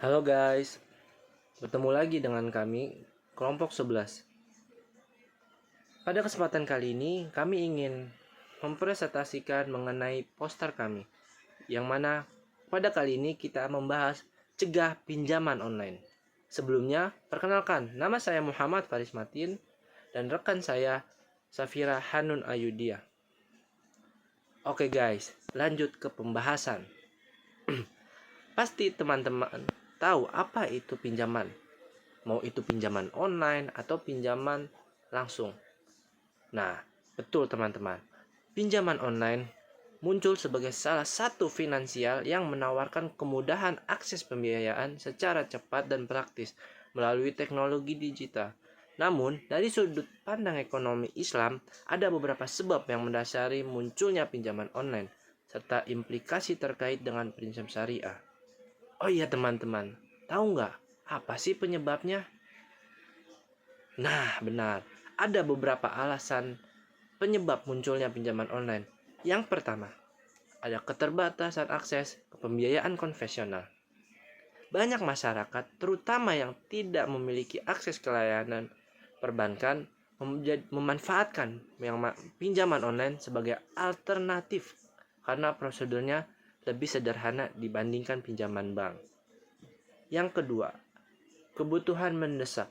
Halo guys, bertemu lagi dengan kami, kelompok 11. Pada kesempatan kali ini, kami ingin mempresentasikan mengenai poster kami, yang mana pada kali ini kita membahas cegah pinjaman online. Sebelumnya, perkenalkan, nama saya Muhammad Faris Matin, dan rekan saya Safira Hanun Ayudia. Oke guys, lanjut ke pembahasan. Pasti teman-teman tahu apa itu pinjaman. Mau itu pinjaman online atau pinjaman langsung. Nah, betul teman-teman. Pinjaman online muncul sebagai salah satu finansial yang menawarkan kemudahan akses pembiayaan secara cepat dan praktis melalui teknologi digital. Namun, dari sudut pandang ekonomi Islam, ada beberapa sebab yang mendasari munculnya pinjaman online, serta implikasi terkait dengan prinsip syariah. Oh iya teman-teman, tahu nggak apa sih penyebabnya? Nah, benar. Ada beberapa alasan penyebab munculnya pinjaman online. Yang pertama, ada keterbatasan akses ke pembiayaan konvensional. Banyak masyarakat, terutama yang tidak memiliki akses ke layanan perbankan, memanfaatkan pinjaman online sebagai alternatif karena prosedurnya lebih sederhana dibandingkan pinjaman bank. Yang kedua, kebutuhan mendesak.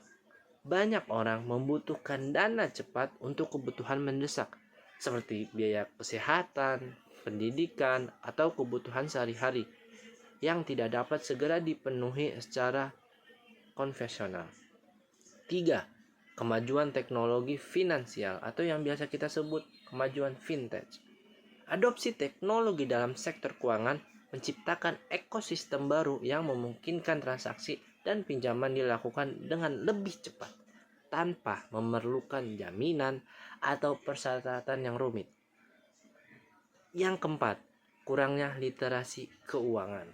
Banyak orang membutuhkan dana cepat untuk kebutuhan mendesak, seperti biaya kesehatan, pendidikan, atau kebutuhan sehari-hari yang tidak dapat segera dipenuhi secara konvensional. 3. Kemajuan teknologi finansial atau yang biasa kita sebut kemajuan fintech. Adopsi teknologi dalam sektor keuangan menciptakan ekosistem baru yang memungkinkan transaksi dan pinjaman dilakukan dengan lebih cepat tanpa memerlukan jaminan atau persyaratan yang rumit. Yang keempat, kurangnya literasi keuangan.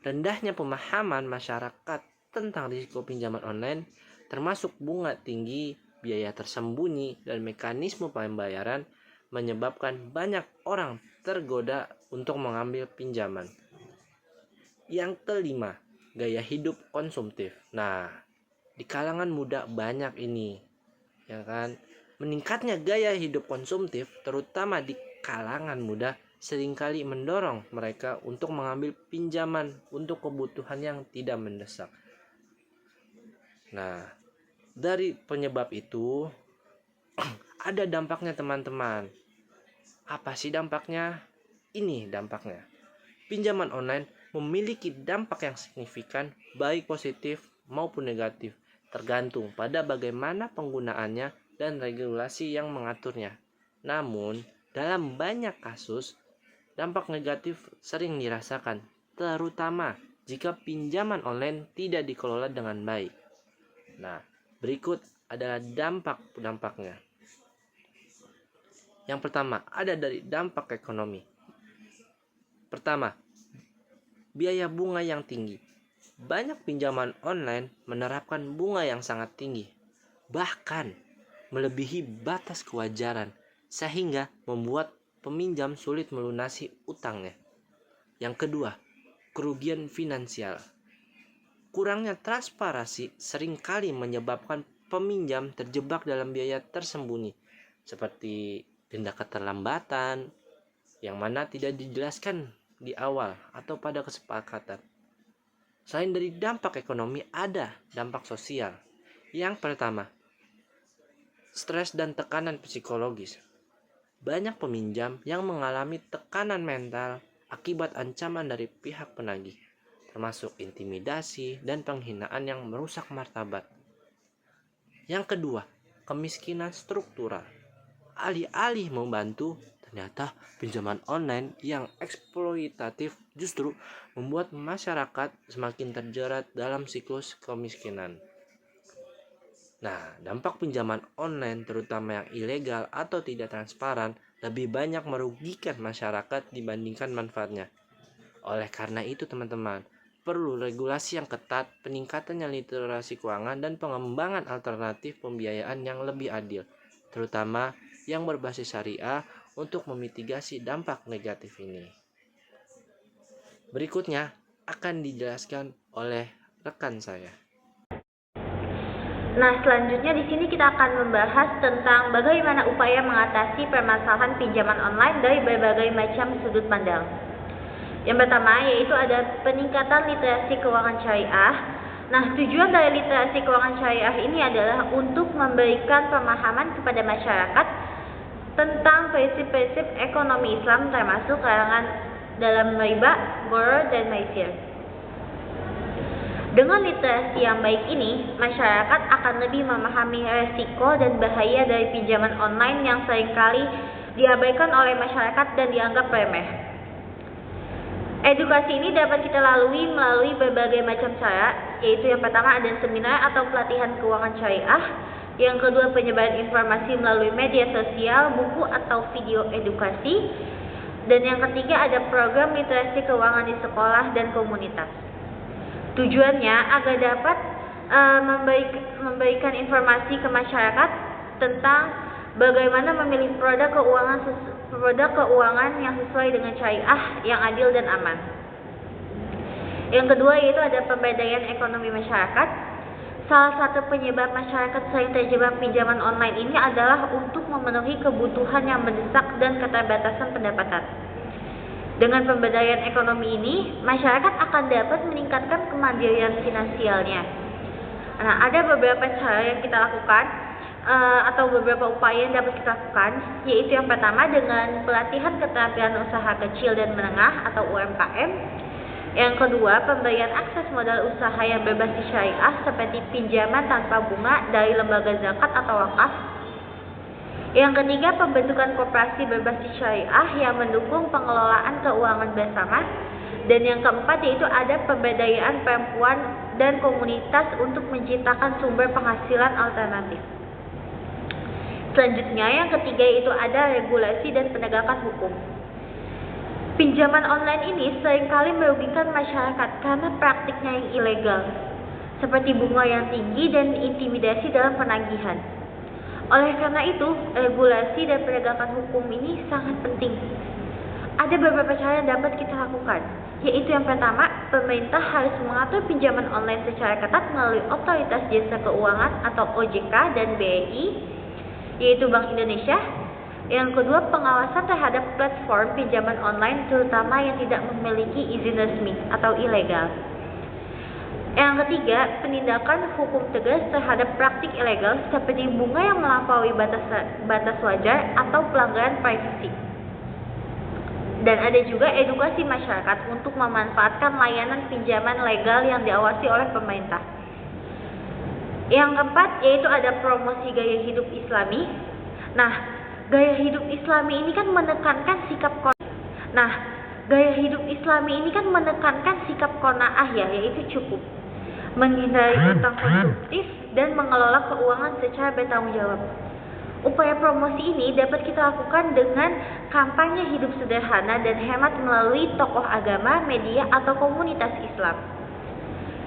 Rendahnya pemahaman masyarakat tentang risiko pinjaman online, termasuk bunga tinggi, biaya tersembunyi, dan mekanisme pembayaran, menyebabkan banyak orang tergoda untuk mengambil pinjaman. Yang kelima, gaya hidup konsumtif. Nah, di kalangan muda banyak ini, ya kan? Meningkatnya gaya hidup konsumtif, terutama di kalangan muda, seringkali mendorong mereka untuk mengambil pinjaman untuk kebutuhan yang tidak mendesak. Nah, dari penyebab itu ada dampaknya teman-teman. Apa sih dampaknya? Ini dampaknya. Pinjaman online memiliki dampak yang signifikan, baik positif maupun negatif, tergantung pada bagaimana penggunaannya dan regulasi yang mengaturnya. Namun, dalam banyak kasus, dampak negatif sering dirasakan, terutama jika pinjaman online tidak dikelola dengan baik. Nah, berikut adalah dampak-dampaknya. Yang pertama, ada dari dampak ekonomi. Pertama, biaya bunga yang tinggi. Banyak pinjaman online menerapkan bunga yang sangat tinggi, bahkan melebihi batas kewajaran, sehingga membuat peminjam sulit melunasi utangnya. Yang kedua, kerugian finansial. Kurangnya transparansi seringkali menyebabkan peminjam terjebak dalam biaya tersembunyi, seperti denda keterlambatan, yang mana tidak dijelaskan di awal atau pada kesepakatan. Selain dari dampak ekonomi, ada dampak sosial. Yang pertama, stres dan tekanan psikologis. Banyak peminjam yang mengalami tekanan mental akibat ancaman dari pihak penagih, termasuk intimidasi dan penghinaan yang merusak martabat. Yang kedua, kemiskinan struktural. Alih-alih membantu, ternyata pinjaman online yang eksploitatif justru membuat masyarakat semakin terjerat dalam siklus kemiskinan. Nah, dampak pinjaman online terutama yang ilegal atau tidak transparan lebih banyak merugikan masyarakat dibandingkan manfaatnya. Oleh karena itu teman-teman, perlu regulasi yang ketat, peningkatannya literasi keuangan, dan pengembangan alternatif pembiayaan yang lebih adil, terutama yang berbasis syariah untuk memitigasi dampak negatif ini. Berikutnya akan dijelaskan oleh rekan saya. Nah, selanjutnya di sini kita akan membahas tentang bagaimana upaya mengatasi permasalahan pinjaman online dari berbagai macam sudut pandang. Yang pertama yaitu ada peningkatan literasi keuangan syariah. Nah, tujuan dari literasi keuangan syariah ini adalah untuk memberikan pemahaman kepada masyarakat tentang prinsip-prinsip ekonomi Islam termasuk larangan dalam riba, gharar, dan maisir. Dengan literasi yang baik ini, masyarakat akan lebih memahami resiko dan bahaya dari pinjaman online yang seringkali diabaikan oleh masyarakat dan dianggap remeh. Edukasi ini dapat kita lalui melalui berbagai macam cara, yaitu yang pertama ada seminar atau pelatihan keuangan syariah, yang kedua penyebaran informasi melalui media sosial, buku atau video edukasi, dan yang ketiga ada program literasi keuangan di sekolah dan komunitas. Tujuannya agar dapat memberikan informasi ke masyarakat tentang bagaimana memilih produk keuangan yang sesuai dengan syariah, yang adil dan aman. Yang kedua yaitu ada pemberdayaan ekonomi masyarakat. Salah satu penyebab masyarakat sering terjebak pinjaman online ini adalah untuk memenuhi kebutuhan yang mendesak dan keterbatasan pendapatan. Dengan pemberdayaan ekonomi ini, masyarakat akan dapat meningkatkan kemandirian finansialnya. Nah, ada beberapa cara yang kita lakukan atau beberapa upaya yang dapat kita lakukan, yaitu yang pertama dengan pelatihan keterampilan usaha kecil dan menengah atau UMKM. Yang kedua, pemberian akses modal usaha yang berbasis syariah seperti pinjaman tanpa bunga dari lembaga zakat atau wakaf. Yang ketiga, pembentukan koperasi berbasis syariah yang mendukung pengelolaan keuangan bersama. Dan yang keempat yaitu ada pemberdayaan perempuan dan komunitas untuk menciptakan sumber penghasilan alternatif. Selanjutnya yang ketiga yaitu ada regulasi dan penegakan hukum. Pinjaman online ini seringkali merugikan masyarakat karena praktiknya yang ilegal, seperti bunga yang tinggi dan intimidasi dalam penagihan. Oleh karena itu, regulasi dan penegakan hukum ini sangat penting. Ada beberapa cara yang dapat kita lakukan, yaitu yang pertama, pemerintah harus mengatur pinjaman online secara ketat melalui Otoritas Jasa Keuangan atau OJK dan BRI, yaitu Bank Indonesia. Yang kedua, pengawasan terhadap platform pinjaman online terutama yang tidak memiliki izin resmi atau ilegal. Yang ketiga, penindakan hukum tegas terhadap praktik ilegal seperti bunga yang melampaui batas wajar atau pelanggaran privasi. Dan ada juga edukasi masyarakat untuk memanfaatkan layanan pinjaman legal yang diawasi oleh pemerintah. Yang keempat, yaitu ada promosi gaya hidup Islami. Nah, gaya hidup Islami ini kan menekankan sikap qanaah ya, yaitu cukup, menghindari utang konsumtif dan mengelola keuangan secara bertanggung jawab. Upaya promosi ini dapat kita lakukan dengan kampanye hidup sederhana dan hemat melalui tokoh agama, media, atau komunitas Islam.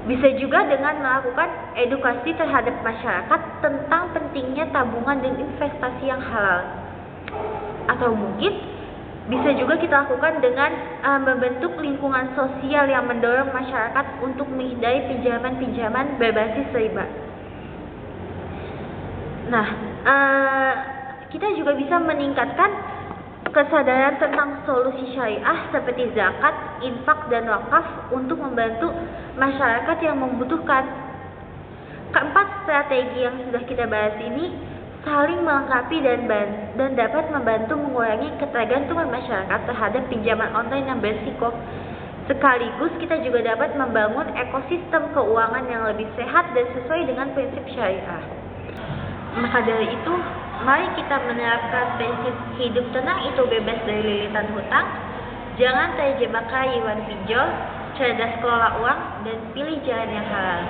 Bisa juga dengan melakukan edukasi terhadap masyarakat tentang pentingnya tabungan dan investasi yang halal. Atau mungkin bisa juga kita lakukan dengan membentuk lingkungan sosial yang mendorong masyarakat untuk menghindari pinjaman-pinjaman berbasis riba. Nah, kita juga bisa meningkatkan kesadaran tentang solusi syariah seperti zakat, infak, dan wakaf untuk membantu masyarakat yang membutuhkan. Keempat strategi yang sudah kita bahas ini saling melengkapi dan dapat membantu mengurangi ketergantungan masyarakat terhadap pinjaman online yang berisiko. Sekaligus kita juga dapat membangun ekosistem keuangan yang lebih sehat dan sesuai dengan prinsip syariah. Maka dari itu, mari kita menerapkan prinsip hidup tenang itu bebas dari lilitan hutang, jangan terjebak rayuan pinjol, cerdas kelola uang, dan pilih jalan yang halal.